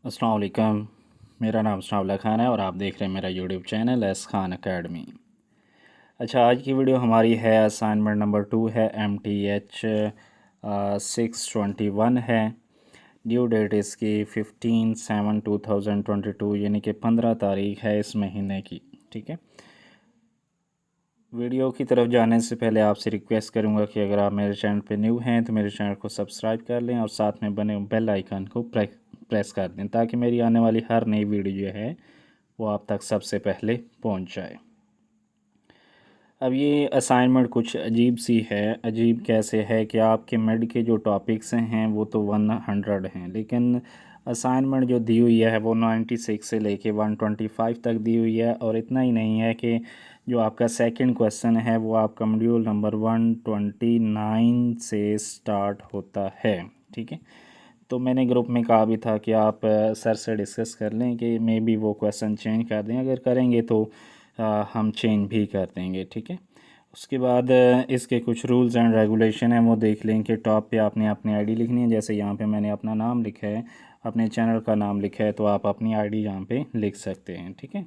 अस्सलाम वालेकुम। मेरा नाम सनाउल्लाह खान है और आप देख रहे हैं मेरा YouTube channel S Khan academy. अच्छा, आज की वीडियो हमारी है असाइनमेंट नंबर 2 है MTH 621 है। ड्यू डेट इसकी 15/7/2022 यानी कि 15 तारीख है इस महीने की। ठीक है, वीडियो की तरफ जाने से पहले आपसे रिक्वेस्ट करूंगा कि अगर आप मेरे चैनल पे न्यू हैं तो मेरे चैनल को सब्सक्राइब कर लें और साथ में बने बेल आइकन को प्रेस कर दें ताकि मेरी आने वाली हर नई वीडियो जो है वो आप तक सबसे पहले पहुंच जाए। अब ये असाइनमेंट कुछ अजीब सी है। अजीब कैसे है कि आपके मिड के जो टॉपिक्स हैं वो तो 100 हैं, लेकिन असाइनमेंट जो दी हुई है वो 96 से लेके 125 तक दी हुई है। और इतना ही नहीं है कि जो आपका सेकंड क्वेश्चन है वो आपका मॉड्यूल नंबर 129 से स्टार्ट होता है। ठीक है, तो मैंने ग्रुप में कहा भी था कि आप सर से डिस्कस कर लें कि मे बी वो क्वेश्चन चेंज कर दें। अगर करेंगे तो हम चेंज भी कर देंगे। ठीक है, उसके बाद इसके कुछ रूल्स एंड रेगुलेशन हैं वो देख लें कि टॉप पे आपने अपनी आईडी लिखनी है। जैसे यहाँ पे मैंने अपना नाम लिखा है, अपने चैनल का नाम लिखा है, तो आप अपनी आईडी यहाँ पे लिख सकते हैं। ठीक है,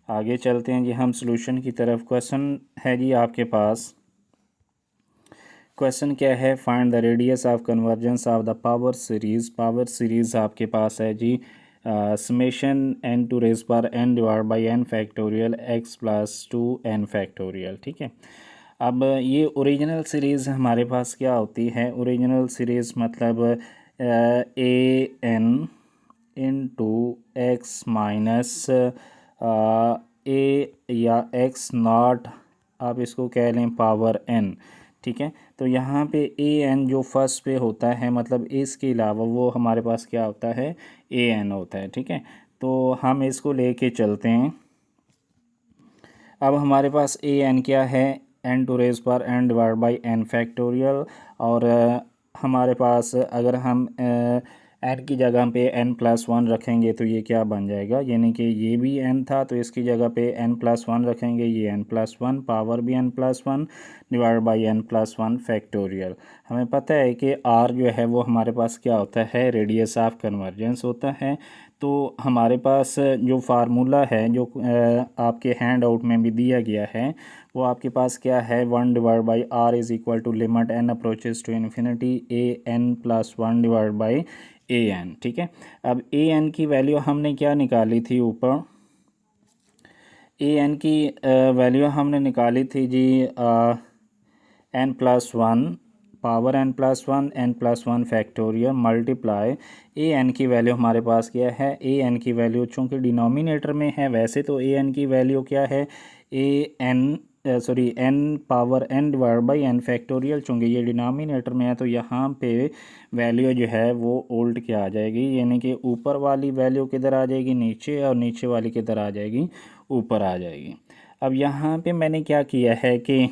आगे चलते हैं जी हम सॉल्यूशन की तरफ। क्वेश्चन है जी आपके पास, क्वेश्चन क्या है, find the radius of convergence of the power series. Power series आपके पास है जी समेशन n टू रेज़ पर n divide by n factorial x plus 2n factorial. ठीक है, अब ये ओरिजिनल सीरीज़ हमारे पास क्या होती है? ओरिजिनल सीरीज़ मतलब A N into X minus A या एक्स नॉट, आप इसको कह लें पावर n। ठीक है, तो यहाँ पे ए एन जो फर्स्ट पे होता है मतलब इसके अलावा वो हमारे पास क्या होता है? ए एन होता है। ठीक है, तो हम इसको लेके चलते हैं। अब हमारे पास ए एन क्या है? एन टू रेज़ पर N divide by N factorial. और हमारे पास अगर हम एन की जगह पे एन प्लस वन रखेंगे तो ये क्या बन जाएगा? यानी कि ये भी एन था तो इसकी जगह पे एन प्लस वन रखेंगे, ये एन प्लस वन, पावर भी N plus one divide by N plus one factorial. हमें पता है कि आर जो है वो हमारे पास क्या होता है? रेडियस ऑफ कन्वर्जेंस होता है। तो हमारे पास जो फार्मूला है जो आपके हैंड आउट में भी दिया गया है वो आपके पास क्या है? 1/r = limit n approaches to infinity A N plus one divide by A N. ठीक है, अब ए एन की वैल्यू हमने क्या निकाली थी? ऊपर ए एन की वैल्यू हमने निकाली थी जी N plus one, power N plus one, N plus one factorial multiply A N की वैल्यू हमारे पास क्या है? ए एन की वैल्यू चूँकि डिनोमिनेटर में है, वैसे तो ए एन की वैल्यू क्या है? A N N power N divide by N factorial. चूँकि ये डिनोमिनेटर में है तो यहाँ पे वैल्यू जो है वो उल्ट क्या आ जाएगी? यानी कि ऊपर वाली वैल्यू किधर आ जाएगी? नीचे, और नीचे वाली किधर आ जाएगी? ऊपर आ जाएगी। अब यहाँ पे मैंने क्या किया है कि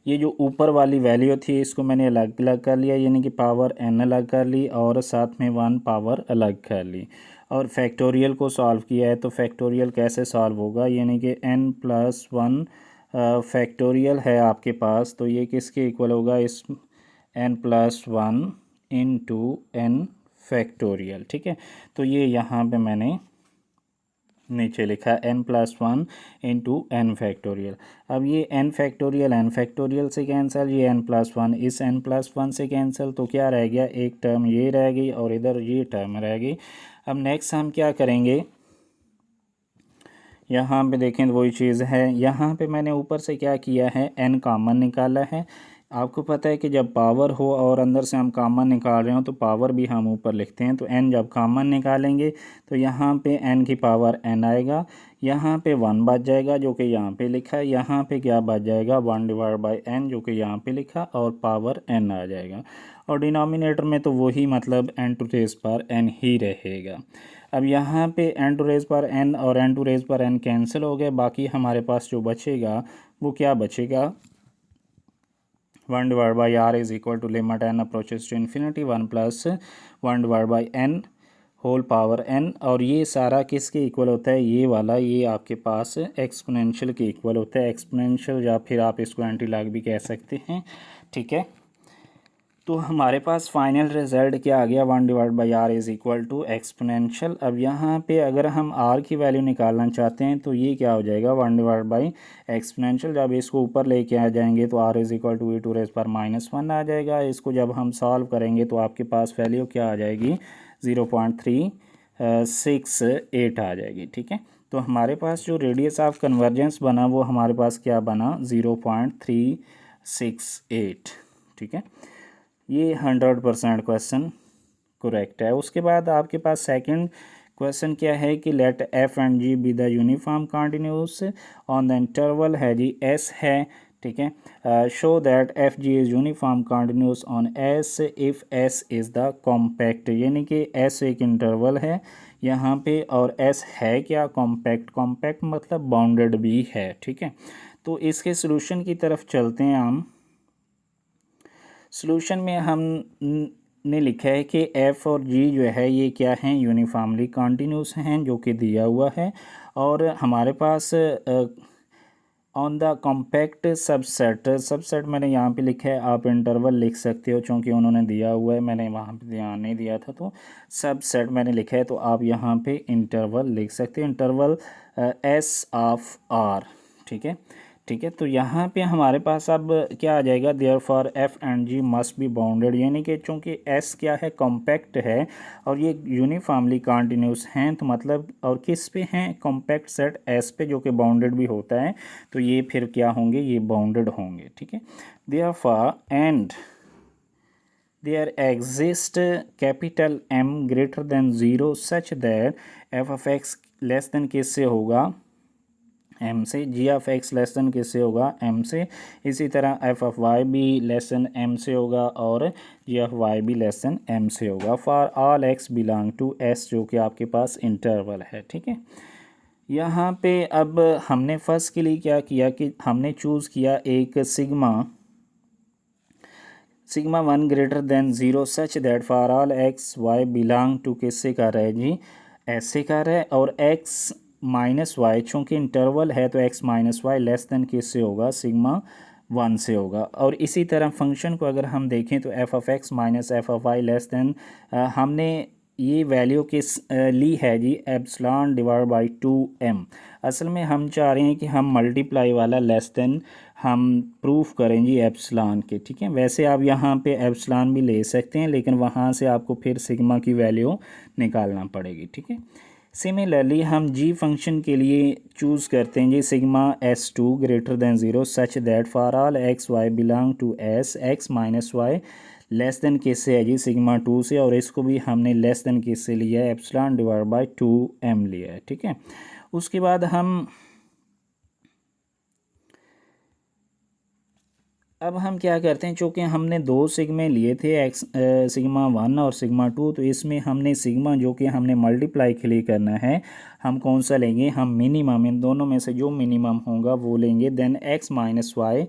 ये जो ऊपर वाली वैल्यू थी इसको मैंने अलग अलग कर लिया, यानी कि पावर n अलग कर ली और साथ में वन पावर अलग कर ली। और फैक्टोरियल को सॉल्व किया है तो फैक्टोरियल कैसे सॉल्व होगा? यानी कि n प्लस वन फैक्टोरियल है आपके पास, तो ये किसके इक्वल होगा? इस n plus one into N factorial. ठीक है, तो ये यहाँ पे मैंने नीचे लिखा n plus one into N factorial. अब ये एन फैक्टोरियल से कैंसिल, ये n प्लस वन इस n प्लस वन से कैंसिल, तो क्या रह गया? एक टर्म ये रह गई और इधर ये टर्म रह गई। अब नेक्स्ट हम क्या करेंगे? यहाँ पे देखें तो वही चीज़ है, यहाँ पे मैंने ऊपर से क्या किया है? n कॉमन निकाला है। आपको पता है कि जब पावर हो और अंदर से हम कॉमन निकाल रहे हो तो पावर भी हम ऊपर लिखते हैं, तो n जब कॉमन निकालेंगे तो यहाँ पे n की पावर n आएगा, यहाँ पे वन बच जाएगा जो कि यहाँ पे लिखा है, यहाँ पे क्या बच जाएगा? वन डिवाइड बाई n जो कि यहाँ पे लिखा, और पावर n आ जाएगा। और डिनोमिनेटर में तो वही मतलब n टू रेज़ पर n ही रहेगा। अब यहाँ पे n टू रेज़ पर n और n टू रेज़ पर n कैंसिल हो गए, बाकी हमारे पास जो बचेगा वो क्या बचेगा? 1/r = limit n approaches to infinity one plus one divide by n whole power n। और ये सारा किसके इक्वल होता है? ये वाला, ये आपके पास एक्सपोनेंशियल के इक्वल होता है। एक्सपोनेंशियल या फिर आप इसको एंटी लॉग भी कह सकते हैं। ठीक है, तो हमारे पास फाइनल रिजल्ट क्या आ गया, 1/r is equal to exponential. अब यहाँ पे अगर हम r की वैल्यू निकालना चाहते हैं तो ये क्या हो जाएगा, 1/ एक्सपोनेंशियल। जब इसको ऊपर लेके आ जाएंगे तो r is equal to e⁻⁻1 आ जाएगा। इसको जब हम सॉल्व करेंगे तो आपके पास वैल्यू क्या आ जाएगी, 0.368 आ जाएगी। ठीक है, तो हमारे पास जो रेडियस ऑफ कन्वर्जेंस बना वो हमारे पास क्या बना, 0.368। ठीक है, ये 100% क्वेश्चन करेक्ट है। उसके बाद आपके पास सेकंड क्वेश्चन क्या है कि let F and G be the uniform continuous on the interval है जी एस है। ठीक है, show that F G is uniform continuous on S if S is the compact, यानी कि एस एक इंटरवल है यहाँ पे और एस है क्या, कॉम्पैक्ट। कॉम्पैक्ट मतलब बाउंडेड भी है। ठीक है, तो इसके सॉल्यूशन की तरफ चलते हैं हम। सॉल्यूशन में हम ने लिखा है कि एफ़ और जी जो है ये क्या हैं, यूनिफॉर्मली कंटिन्यूस हैं, जो कि दिया हुआ है। और हमारे pass on the compact subset मैंने यहाँ पे लिखा है, आप इंटरवल लिख सकते हो चूँकि उन्होंने दिया हुआ है, मैंने वहाँ पे ध्यान नहीं दिया था, तो सबसेट मैंने लिखा है, तो आप यहाँ पे इंटरवल लिख सकते हो, इंटरवल एस ऑफ आर। ठीक है, ठीक है, तो यहाँ पे हमारे पास अब क्या आ जाएगा, therefore F and G must be bounded, यानी कि चूँकि एस क्या है, कॉम्पैक्ट है और ये यूनिफॉर्मली कंटिन्यूस हैं, तो मतलब और किस पे हैं, कॉम्पैक्ट सेट एस पे, जो कि बाउंडेड भी होता है, तो ये फिर क्या होंगे, ये बाउंडेड होंगे। ठीक है, therefore and there exist capital M greater than 0 such that f of x less than किससे होगा, m से, g of x less than किससे होगा, m से। इसी तरह f ऑफ y भी लेस देन m से होगा और g ऑफ y भी लेस देन m से होगा for all x belong to s, जो कि आपके पास इंटरवल है। ठीक है, यहाँ पे अब हमने फर्स्ट के लिए क्या किया कि हमने चूज़ किया एक sigma 1 greater than 0 such that for all X Y belong to किससे कर रहा है जी, ऐसे कर रहा है। और एक्स माइनस वाई चूँकि इंटरवल है तो X minus Y less than किससे होगा, सिग्मा 1 से होगा। और इसी तरह फंक्शन को अगर हम देखें तो F of X minus F of Y less than, हमने ये वैल्यू किस ली है जी, एप्सिलॉन डिवाइड बाई 2m। असल में हम चाह रहे हैं कि हम मल्टीप्लाई वाला लेस देन हम प्रूफ करें जी एप्सिलॉन के। ठीक है, वैसे आप यहाँ पे एप्सिलॉन भी ले सकते हैं, लेकिन वहाँ से आपको फिर सिग्मा की वैल्यू निकालना पड़ेगी। ठीक है, सिमिलरली हम जी फंक्शन के लिए चूज़ करते हैं जी sigma s2 greater than 0 such that for all X Y belong to S X minus Y less than किससे है जी, सिग्मा 2 से। और इसको भी हमने लेस देन किससे लिया है, एप्सिलॉन डिवाइड बाई 2m लिया है। ठीक है, उसके बाद अब हम क्या करते हैं, चूँकि हमने दो सिग्मे लिए थे सिग्मा 1 और सिग्मा 2, तो इसमें हमने सिग्मा जो कि हमने मल्टीप्लाई के लिए करना है, हम कौन सा लेंगे, हम मिनिमम, इन दोनों में से जो मिनिमम होगा वो लेंगे। Then X minus Y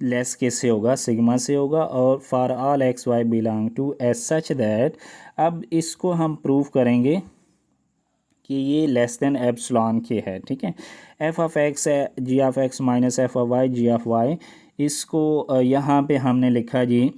less किससे होगा, सिग्मा से होगा। और for all X Y belong to S such that, अब इसको हम प्रूव करेंगे कि ये लेस देन एप्सिलॉन के है। ठीक है, एफ ऑफ एक्स है G of X minus F of Y G of Y, इसको यहाँ पे हमने लिखा जी।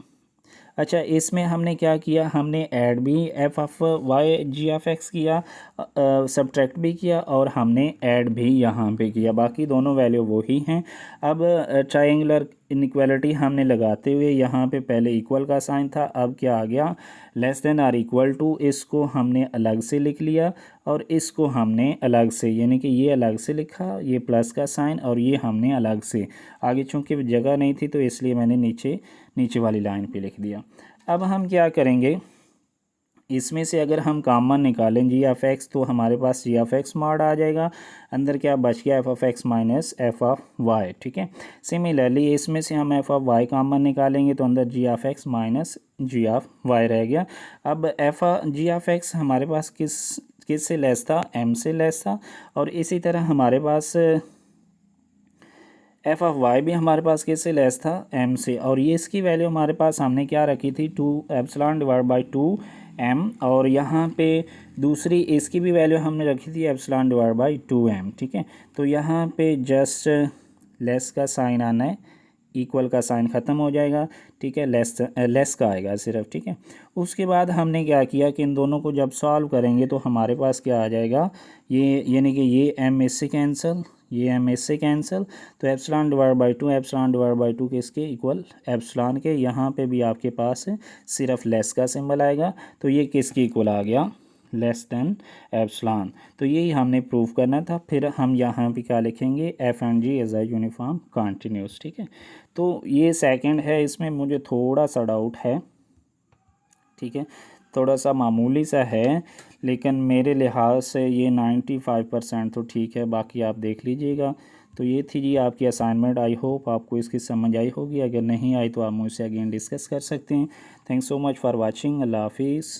अच्छा, इसमें हमने क्या किया, हमने ऐड भी F of Y G of X किया, सब्ट्रैक्ट भी किया और हमने ऐड भी यहाँ पे किया, बाकी दोनों वैल्यू वही हैं। अब ट्रायंगुलर इनइक्वालिटी हमने लगाते हुए यहाँ पे पहले इक्वल का साइन था, अब क्या आ गया, less than or equal to, इसको हमने अलग से लिख लिया और इसको हमने अलग से, यानी कि ये अलग से लिखा, ये प्लस का साइन, और ये हमने अलग से, आगे चूँकि जगह नहीं थी तो इसलिए मैंने नीचे वाली लाइन पे लिख दिया। अब हम क्या करेंगे, इसमें से अगर हम कॉमन निकालें जी ऑफ एक्स, तो हमारे पास जी ऑफ एक्स मॉड आ जाएगा, अंदर क्या बच गया, F of X minus F of Y. ठीक है, सिमिलरली इसमें से हम एफ ऑफ वाई कॉमन निकालेंगे तो अंदर G of X minus G of Y रह गया। अब जी ऑफ एक्स हमारे पास किस से लेस था, एम से लेस था। और इसी तरह हमारे पास एफ ऑफ वाई भी हमारे पास किससे लेस था, एम से। और ये इसकी वैल्यू हमारे पास हमने क्या रखी थी, 2 एप्सिलॉन डिवाइड बाई 2m। और यहाँ पे दूसरी इसकी भी वैल्यू हमने रखी थी एप्सिलॉन डिवाइड बाई 2m। ठीक है, तो यहाँ पे जस्ट लेस का साइन आना है, इक्वल का साइन ख़त्म हो जाएगा, ठीक है, लेस का आएगा सिर्फ, ठीक है। उसके बाद हमने क्या किया कि इन दोनों को जब सॉल्व करेंगे तो हमारे पास क्या आ जाएगा, ये यानी कि ये m इससे कैंसिल, ये m इससे कैंसिल, तो epsilon divide by two, epsilon divide by two किसके इक्वल, एप्सिलॉन के। यहाँ पे भी आपके पास सिर्फ लेस का सिंबल आएगा, तो ये किसके इक्वल आ गया, लेस देन एप्सिलॉन। तो यही हमने प्रूव करना था। फिर हम यहाँ पे क्या लिखेंगे, F and G as a uniform continuous, ठीक है। तो ये सेकंड है, इसमें मुझे थोड़ा सा डाउट है, ठीक है, थोड़ा सा मामूली सा है, लेकिन मेरे लिहाज से ये 95% तो ठीक है, बाकी आप देख लीजिएगा। तो ये थी जी आपकी असाइनमेंट। आई होप आपको इसकी समझ आई होगी, अगर नहीं आई तो आप मुझसे अगेन डिस्कस कर सकते हैं। Thanks so much for watching. अल्लाह हाफिज़।